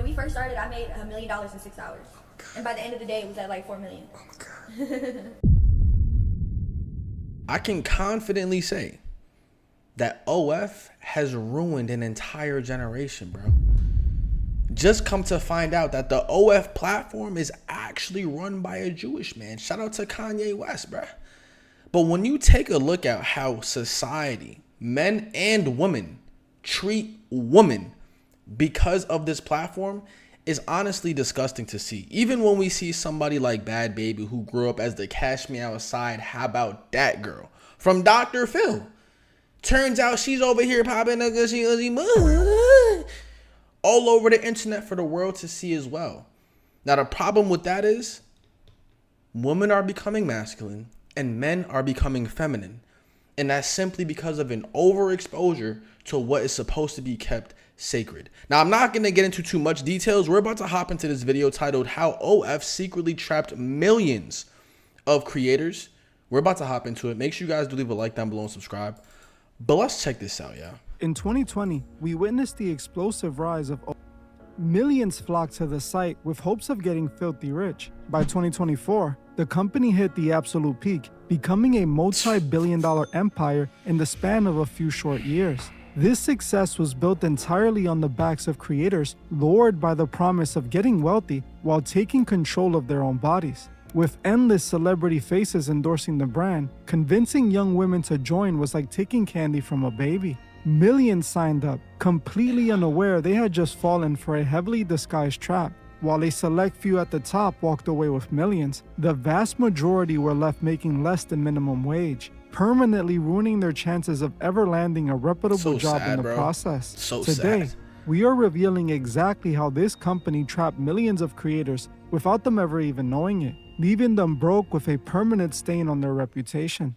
we first started, I made $1 million in 6 hours. And by the end of the day, it was at like 4 million. Oh my God. I can confidently say that OF has ruined an entire generation, bro. Just come to find out that the OF platform is actually run by a Jewish man. Shout out to Kanye West, bro. But when you take a look at how society, men and women, treat women because of this platform, is honestly disgusting to see. Even when we see somebody like Bhad Bhabie, who grew up as the Cash Me Outside, how about that girl from Dr. Phil? Turns out she's over here popping a gushy all over the internet for the world to see as well. Now the problem with that is women are becoming masculine and men are becoming feminine. And that's simply because of an overexposure to what is supposed to be kept sacred. Now, I'm not going to get into too much details. We're about to hop into this video titled How OF Secretly Trapped Millions of Creators. We're about to hop into it. Make sure you guys do leave a like down below and subscribe. But let's check this out, yeah. In 2020, we witnessed the explosive rise of millions flocked to the site with hopes of getting filthy rich. By 2024, the company hit the absolute peak, becoming a multi-billion-dollar empire in the span of a few short years. This success was built entirely on the backs of creators lured by the promise of getting wealthy while taking control of their own bodies. With endless celebrity faces endorsing the brand, convincing young women to join was like taking candy from a baby. Millions signed up, completely unaware they had just fallen for a heavily disguised trap. While a select few at the top walked away with millions, the vast majority were left making less than minimum wage, permanently ruining their chances of ever landing a reputable job in the process. Today, we are revealing exactly how this company trapped millions of creators without them ever even knowing it, leaving them broke with a permanent stain on their reputation.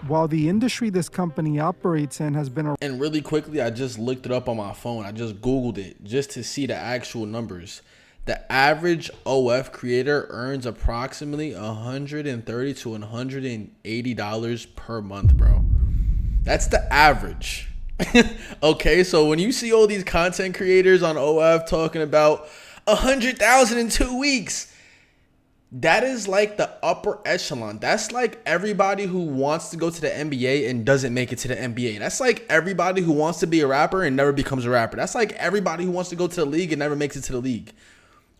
While the industry this company operates in has been And really quickly, I just looked it up on my phone. I just Googled it just to see the actual numbers. The average OF creator earns approximately $130 to $180 per month, bro. That's the average. Okay, so when you see all these content creators on OF talking about 100,000 in 2 weeks, that is like the upper echelon. That's like everybody who wants to go to the NBA and doesn't make it to the NBA. That's like everybody who wants to be a rapper and never becomes a rapper. That's like everybody who wants to go to the league and never makes it to the league.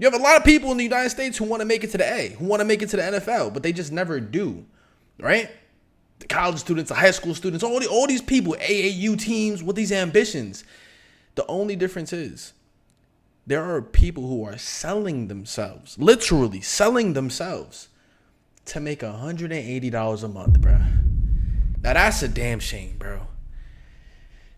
You have a lot of people in the United States who want to make it to the A, who want to make it to the NFL, but they just never do, right? The college students, the high school students, all these people, AAU teams with these ambitions. The only difference is there are people who are selling themselves, literally selling themselves to make $180 a month, bro. Now that's a damn shame, bro.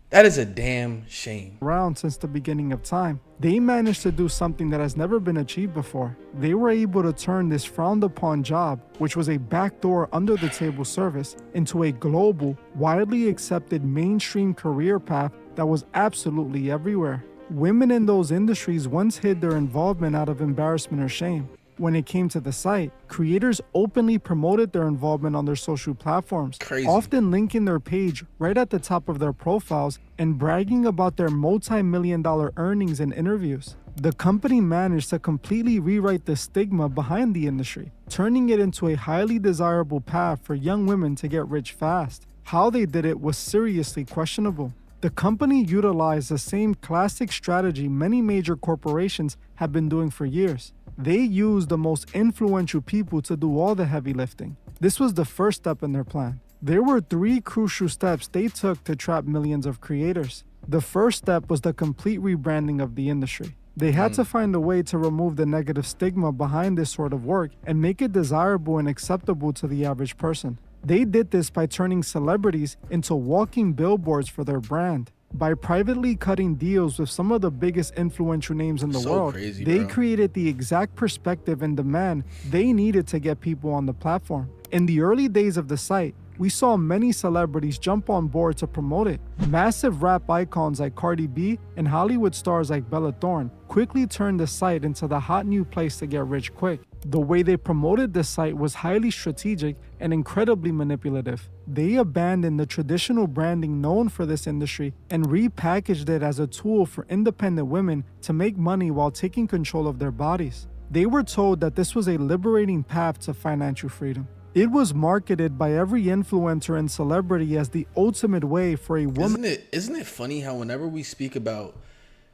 That is a damn shame. Around since the beginning of time, they managed to do something that has never been achieved before. They were able to turn this frowned upon job, which was a backdoor under the table service, into a global, widely accepted mainstream career path that was absolutely everywhere. Women in those industries once hid their involvement out of embarrassment or shame. When it came to the site, creators openly promoted their involvement on their social platforms, often linking their page right at the top of their profiles and bragging about their multi-million-dollar earnings in interviews. The company managed to completely rewrite the stigma behind the industry, turning it into a highly desirable path for young women to get rich fast. How they did it was seriously questionable. The company utilized the same classic strategy many major corporations have been doing for years. They used the most influential people to do all the heavy lifting. This was the first step in their plan. There were 3 crucial steps they took to trap millions of creators. The first step was the complete rebranding of the industry. They had to find a way to remove the negative stigma behind this sort of work and make it desirable and acceptable to the average person. They did this by turning celebrities into walking billboards for their brand. By privately cutting deals with some of the biggest influential names in the world, they created the exact perspective and demand they needed to get people on the platform. In the early days of the site, we saw many celebrities jump on board to promote it. Massive rap icons like Cardi B and Hollywood stars like Bella Thorne quickly turned the site into the hot new place to get rich quick. The way they promoted the site was highly strategic and incredibly manipulative. They abandoned the traditional branding known for this industry and repackaged it as a tool for independent women to make money while taking control of their bodies. They were told that this was a liberating path to financial freedom. It was marketed by every influencer and celebrity as the ultimate way for a woman. Isn't it funny how whenever we speak about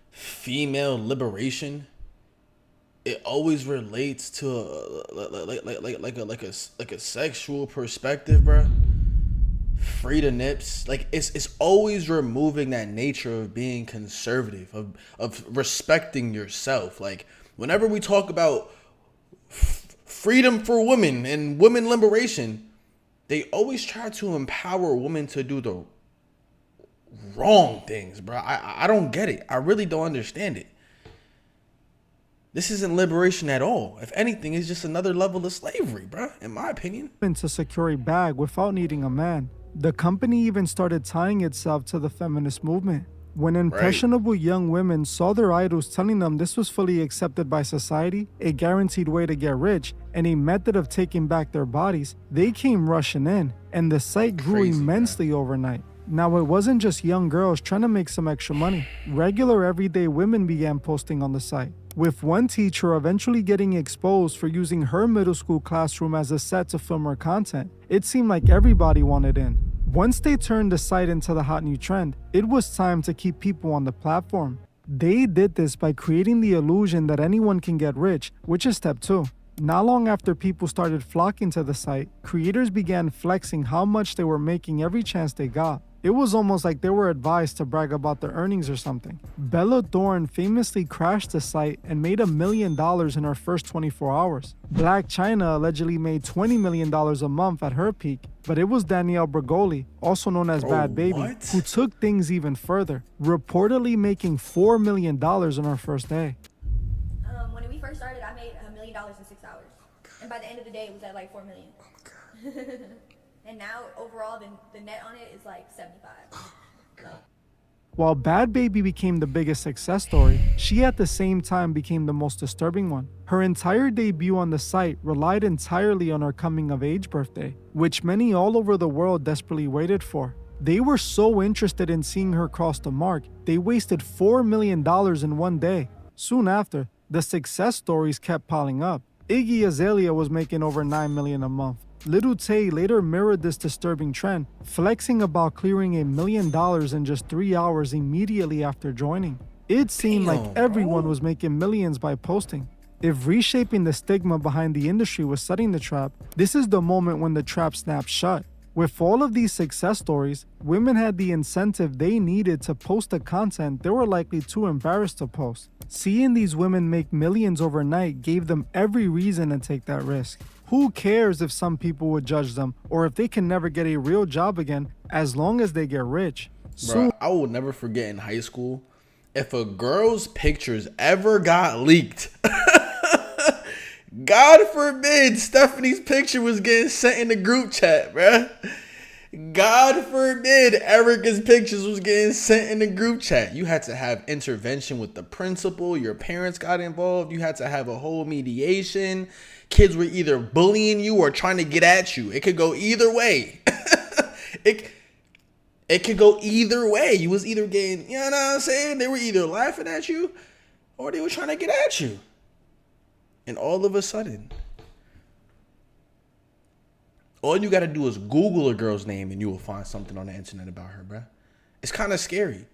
female liberation, it always relates to a sexual perspective, bro. Free the nips. Like it's always removing that nature of being conservative, of respecting yourself. Like whenever we talk about freedom for women and women liberation, they always try to empower women to do the wrong things, bro. I don't get it. I really don't understand it. This isn't liberation at all. If anything, it's just another level of slavery, bro, in my opinion. To secure a bag without needing a man. The company even started tying itself to the feminist movement. When impressionable young women saw their idols telling them this was fully accepted by society, a guaranteed way to get rich, and a method of taking back their bodies, they came rushing in, and the site grew immensely overnight. Now, it wasn't just young girls trying to make some extra money. Regular everyday women began posting on the site, with one teacher eventually getting exposed for using her middle school classroom as a set to film her content. It seemed like everybody wanted in. Once they turned the site into the hot new trend, it was time to keep people on the platform. They did this by creating the illusion that anyone can get rich, which is step 2. Not long after people started flocking to the site, creators began flexing how much they were making every chance they got. It was almost like they were advised to brag about their earnings or something. Bella Thorne famously crashed the site and made $1 million in her first 24 hours. Black China allegedly made $20 million a month at her peak, but it was Danielle Bregoli, also known as Bhad Baby, who took things even further, reportedly making $4 million in her first day. When we first started, I made $1 million in 6 hours. And by the end of the day, it was at like 4 million. Oh my God. And now, overall, the net on it is like 75. So. While Bhad Baby became the biggest success story, she at the same time became the most disturbing one. Her entire debut on the site relied entirely on her coming-of-age birthday, which many all over the world desperately waited for. They were so interested in seeing her cross the mark, they wasted $4 million in one day. Soon after, the success stories kept piling up. Iggy Azalea was making over $9 million a month. Lil Tay later mirrored this disturbing trend, flexing about clearing $1 million in just 3 hours immediately after joining. It seemed like everyone was making millions by posting. If reshaping the stigma behind the industry was setting the trap, this is the moment when the trap snapped shut. With all of these success stories, women had the incentive they needed to post the content they were likely too embarrassed to post. Seeing these women make millions overnight gave them every reason to take that risk. Who cares if some people would judge them or if they can never get a real job again as long as they get rich? Bro, I will never forget in high school, if a girl's pictures ever got leaked, God forbid Stephanie's picture was getting sent in the group chat, bruh. God forbid Erica's pictures was getting sent in the group chat. You had to have intervention with the principal. Your parents got involved. You had to have a whole mediation. Kids were either bullying you or trying to get at you. It could go either way. It could go either way. You was either getting, you know what I'm saying? They were either laughing at you or they were trying to get at you. And all of a sudden, all you got to do is Google a girl's name and you will find something on the internet about her, bruh. It's kind of scary.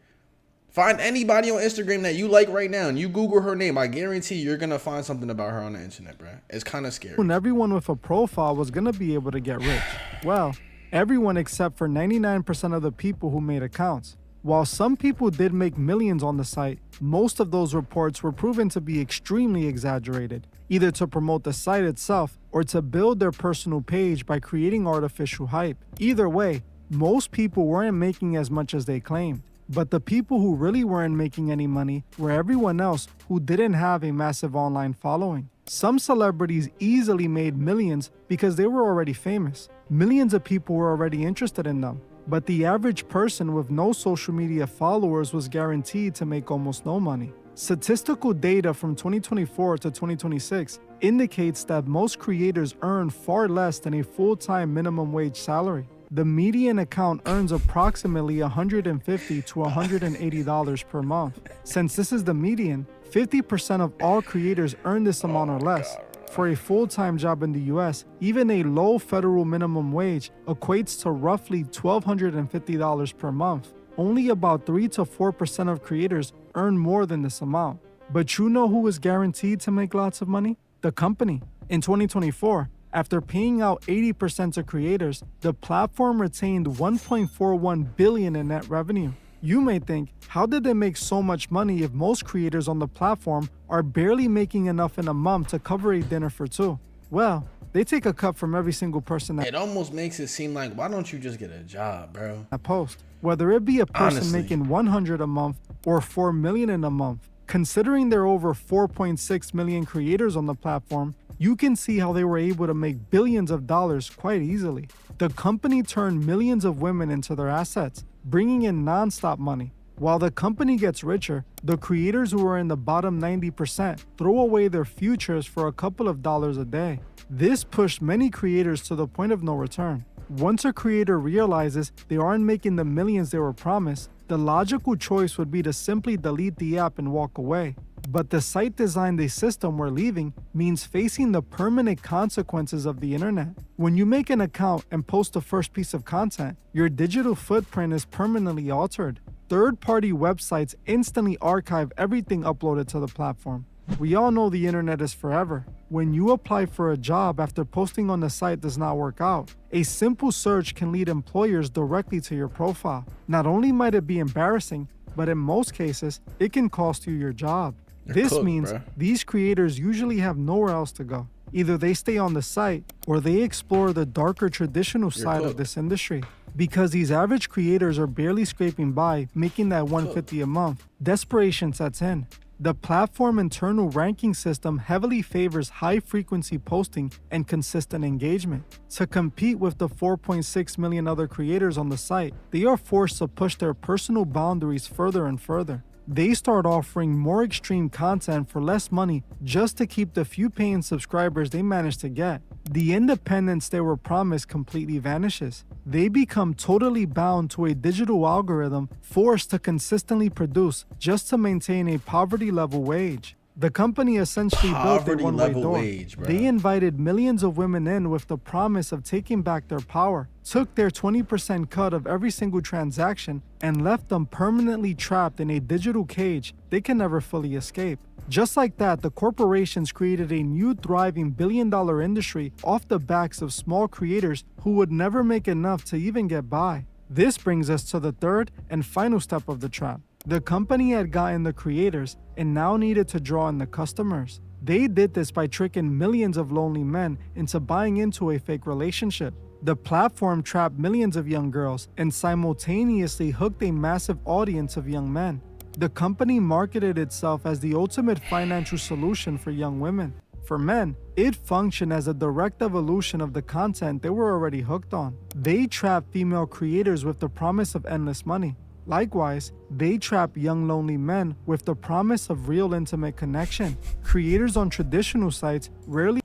Find anybody on Instagram that you like right now and you Google her name. I guarantee you're going to find something about her on the internet, bruh. It's kind of scary. And everyone with a profile was going to be able to get rich. Well, everyone except for 99% of the people who made accounts. While some people did make millions on the site, most of those reports were proven to be extremely exaggerated, either to promote the site itself or to build their personal page by creating artificial hype. Either way, most people weren't making as much as they claimed. But the people who really weren't making any money were everyone else who didn't have a massive online following. Some celebrities easily made millions because they were already famous. Millions of people were already interested in them. But the average person with no social media followers was guaranteed to make almost no money. Statistical data from 2024 to 2026 indicates that most creators earn far less than a full-time minimum wage salary. The median account earns approximately $150 to $180 per month. Since this is the median, 50% of all creators earn this amount or less. For a full-time job in the US, even a low federal minimum wage equates to roughly $1,250 per month. Only about 3 to 4% of creators earn more than this amount. But you know who is guaranteed to make lots of money? The company. In 2024, after paying out 80% to creators, the platform retained $1.41 billion in net revenue. You may think, how did they make so much money if most creators on the platform are barely making enough in a month to cover a dinner for two? Well, they take a cut from every single person It almost makes it seem like, why don't you just get a job, bro? that post. Whether it be a person Honestly. making $100 a month or $4 million in a month, considering there are over 4.6 million creators on the platform, you can see how they were able to make billions of dollars quite easily. The company turned millions of women into their assets, bringing in non-stop money. While the company gets richer, the creators who are in the bottom 90% throw away their futures for a couple of dollars a day. This pushed many creators to the point of no return. Once a creator realizes they aren't making the millions they were promised, the logical choice would be to simply delete the app and walk away. But the site designed a system where leaving means facing the permanent consequences of the internet. When you make an account and post the first piece of content, your digital footprint is permanently altered. Third-party websites instantly archive everything uploaded to the platform. We all know the internet is forever. When you apply for a job after posting on the site does not work out, a simple search can lead employers directly to your profile. Not only might it be embarrassing, but in most cases, it can cost you your job. This cooked, means bruh. these creators usually have nowhere else to go. Either they stay on the site or they explore the darker traditional side of cooked. this industry. Because these average creators are barely scraping by, making that $150 a month, desperation sets in. The platform internal ranking system heavily favors high-frequency posting and consistent engagement. To compete with the 4.6 million other creators on the site, they are forced to push their personal boundaries further and further. They start offering more extreme content for less money just to keep the few paying subscribers they manage to get. The independence they were promised completely vanishes. They become totally bound to a digital algorithm forced to consistently produce just to maintain a poverty-level wage. The company essentially built a Poverty one-way level door. wage, bro. They invited millions of women in with the promise of taking back their power, took their 20% cut of every single transaction, and left them permanently trapped in a digital cage they can never fully escape. Just like that, the corporations created a new thriving billion-dollar industry off the backs of small creators who would never make enough to even get by. This brings us to the third and final step of the trap. The company had gotten the creators and now needed to draw in the customers. They did this by tricking millions of lonely men into buying into a fake relationship. The platform trapped millions of young girls and simultaneously hooked a massive audience of young men. The company marketed itself as the ultimate financial solution for young women. For men, it functioned as a direct evolution of the content they were already hooked on. They trapped female creators with the promise of endless money. Likewise, they trap young lonely men with the promise of real intimate connection. Creators on traditional sites rarely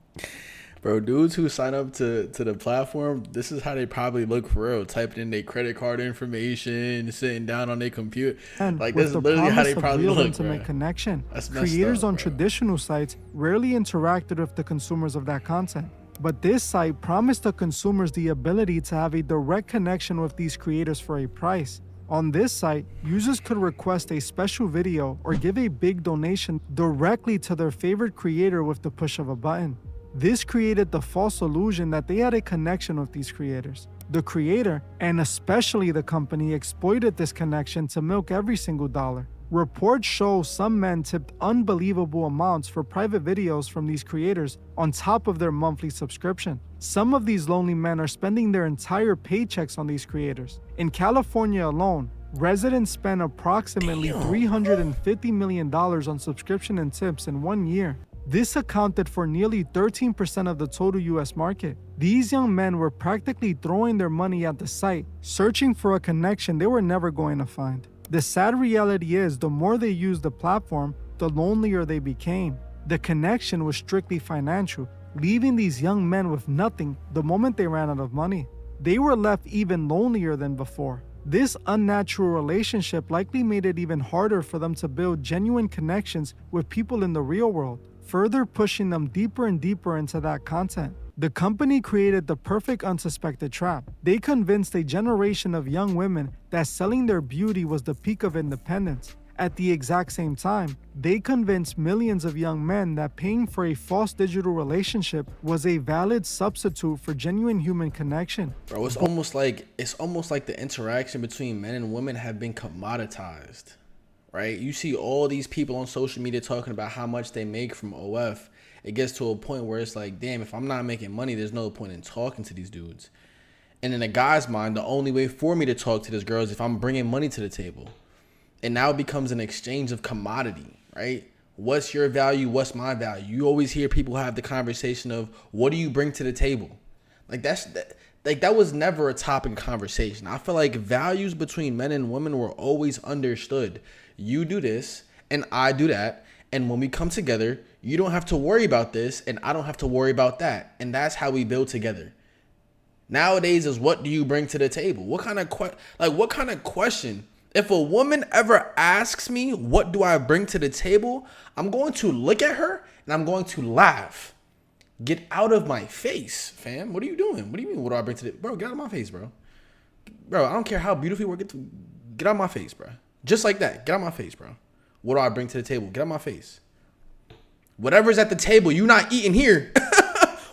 Bro, dudes who sign up to the platform, this is how they probably look for real. Typing in their credit card information, sitting down on their computer. Like, this with is the literally how promise they of probably real look, intimate bro. connection. That's messed Creators up, on bro. traditional sites rarely interacted with the consumers of that content. But this site promised the consumers the ability to have a direct connection with these creators for a price. On this site, users could request a special video or give a big donation directly to their favorite creator with the push of a button. This created the false illusion that they had a connection with these creators. The creator, and especially the company, exploited this connection to milk every single dollar. Reports show some men tipped unbelievable amounts for private videos from these creators on top of their monthly subscription. Some of these lonely men are spending their entire paychecks on these creators. In California alone, residents spend approximately $350 million on subscription and tips in 1 year. This accounted for nearly 13% of the total US market. These young men were practically throwing their money at the site, searching for a connection they were never going to find. The sad reality is, the more they used the platform, the lonelier they became. The connection was strictly financial, leaving these young men with nothing the moment they ran out of money. They were left even lonelier than before. This unnatural relationship likely made it even harder for them to build genuine connections with people in the real world, further pushing them deeper and deeper into that content. The company created the perfect unsuspected trap. They convinced a generation of young women that selling their beauty was the peak of independence. At the exact same time, they convinced millions of young men that paying for a false digital relationship was a valid substitute for genuine human connection. Bro, it's almost like the interaction between men and women have been commoditized, right? You see all these people on social media talking about how much they make from OF. It gets to a point where it's like, damn, if I'm not making money, there's no point in talking to these dudes. And in a guy's mind, the only way for me to talk to this girl is if I'm bringing money to the table. And now it becomes an exchange of commodity, right? What's your value? What's my value? You always hear people have the conversation of, what do you bring to the table? That was never a topic of conversation. I feel like values between men and women were always understood. You do this and I do that. And when we come together, you don't have to worry about this and I don't have to worry about that. And that's how we build together. Nowadays is, what do you bring to the table? What kind of question? If a woman ever asks me, what do I bring to the table? I'm going to look at her and I'm going to laugh. Get out of my face, fam. What are you doing? What do you mean, what do I bring to the... Bro, get out of my face, bro. Bro, I don't care how beautiful you are. Get out of my face, bro. Just like that. Get out of my face, bro. What do I bring to the table? Get out of my face. Whatever's at the table, you're not eating here.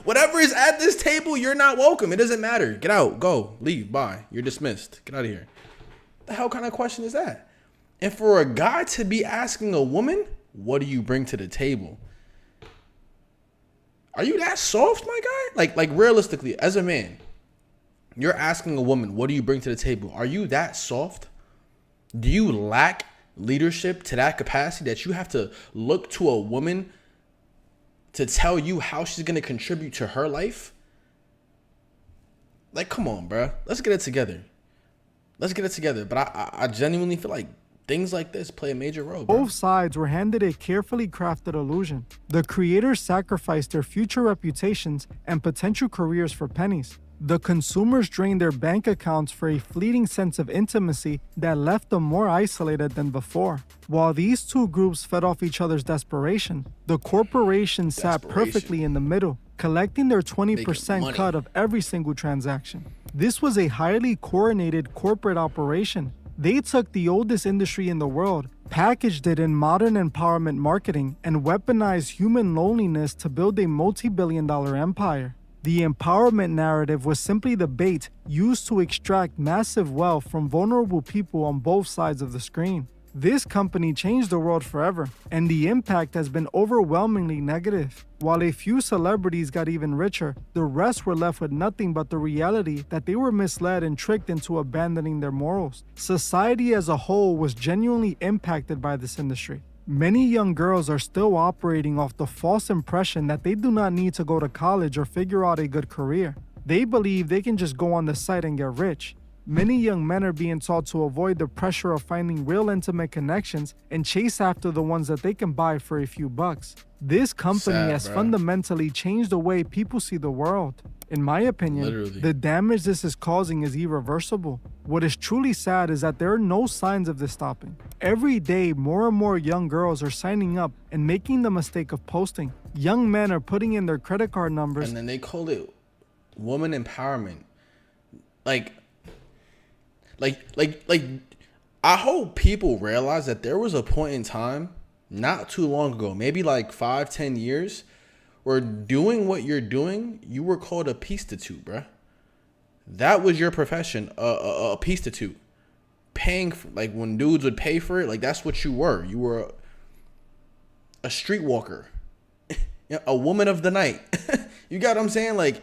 Whatever is at this table, you're not welcome. It doesn't matter. Get out. Go. Leave. Bye. You're dismissed. Get out of here. The hell kind of question is that? And for a guy to be asking a woman, what do you bring to the table? Are you that soft, my guy? Like realistically, as a man, you're asking a woman, what do you bring to the table? Are you that soft? Do you lack leadership to that capacity that you have to look to a woman to tell you how she's going to contribute to her life? Like, come on, bro. Let's get it together. But I genuinely feel like things like this play a major role, bro. Both sides were handed a carefully crafted illusion. The creators sacrificed their future reputations and potential careers for pennies. The consumers drained their bank accounts for a fleeting sense of intimacy that left them more isolated than before. While these two groups fed off each other's desperation, the corporations sat perfectly in the middle, collecting their 20% cut of every single transaction. This was a highly coordinated corporate operation. They took the oldest industry in the world, packaged it in modern empowerment marketing, and weaponized human loneliness to build a multi-billion-dollar empire. The empowerment narrative was simply the bait used to extract massive wealth from vulnerable people on both sides of the screen. This company changed the world forever, and the impact has been overwhelmingly negative. While a few celebrities got even richer, the rest were left with nothing but the reality that they were misled and tricked into abandoning their morals. Society as a whole was genuinely impacted by this industry. Many young girls are still operating off the false impression that they do not need to go to college or figure out a good career. They believe they can just go on the site and get rich. Many young men are being taught to avoid the pressure of finding real intimate connections and chase after the ones that they can buy for a few bucks. This company has fundamentally changed the way people see the world. In my opinion, the damage this is causing is irreversible. What is truly sad is that there are no signs of this stopping. Every day, more and more young girls are signing up and making the mistake of posting. Young men are putting in their credit card numbers. And then they call it woman empowerment. Like, I hope people realize that there was a point in time, not too long ago, maybe like 5-10 years, where doing what you're doing, you were called a prostitute, bruh. That was your profession, a prostitute. Paying for, like, when dudes would pay for it, like, that's what you were. You were a streetwalker, a woman of the night. You got what I'm saying? Like,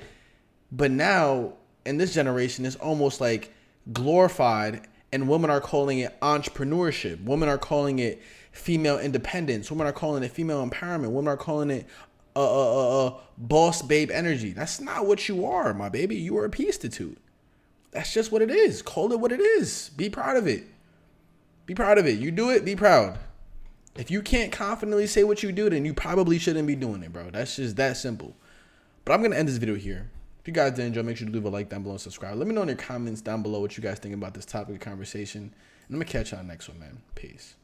but now in this generation, it's almost like glorified, and women are calling it entrepreneurship. Women are calling it female independence. Women are calling it female empowerment. Women are calling it boss babe energy. That's not what you are, my baby. You are a prostitute. That's just what it is. Call it what it is. Be proud of it. Be proud of it. You do it, be proud. If you can't confidently say what you do, then you probably shouldn't be doing it, bro. That's just that simple. But I'm going to end this video here. If you guys did enjoy, make sure to leave a like down below and subscribe. Let me know in your comments down below what you guys think about this topic of conversation. And I'm going to catch you on the next one, man. Peace.